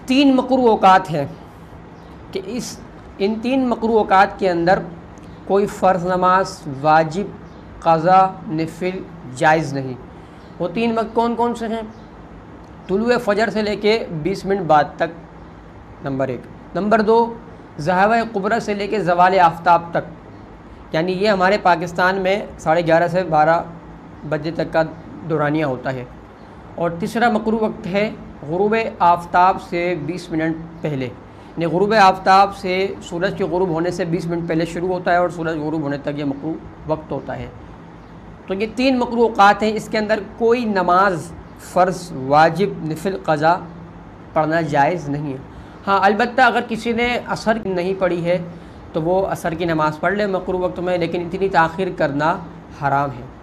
تین مکروہ اوقات ہیں کہ ان تین مکروہ اوقات کے اندر کوئی فرض نماز، واجب، قضا، نفل جائز نہیں۔ وہ تین وقت کون کون سے ہیں؟ طلوع فجر سے لے کے 20 منٹ بعد تک، نمبر 1۔ نمبر 2، ذہابِ قبرہ سے لے کے زوال آفتاب تک، یعنی یہ ہمارے پاکستان میں 11:30 سے 12 بجے تک کا دورانیہ ہوتا ہے۔ اور تیسرا مکروہ وقت ہے غروب آفتاب سے 20 منٹ پہلے، یعنی غروب آفتاب سے سورج کے غروب ہونے سے 20 منٹ پہلے شروع ہوتا ہے اور سورج غروب ہونے تک یہ مکروہ وقت ہوتا ہے۔ تو یہ تین مکروہ اوقات ہیں، اس کے اندر کوئی نماز فرض، واجب، نفل، قضا پڑھنا جائز نہیں ہے۔ ہاں البتہ اگر کسی نے عصر نہیں پڑھی ہے تو وہ عصر کی نماز پڑھ لے مکروہ وقت میں، لیکن اتنی تاخیر کرنا حرام ہے۔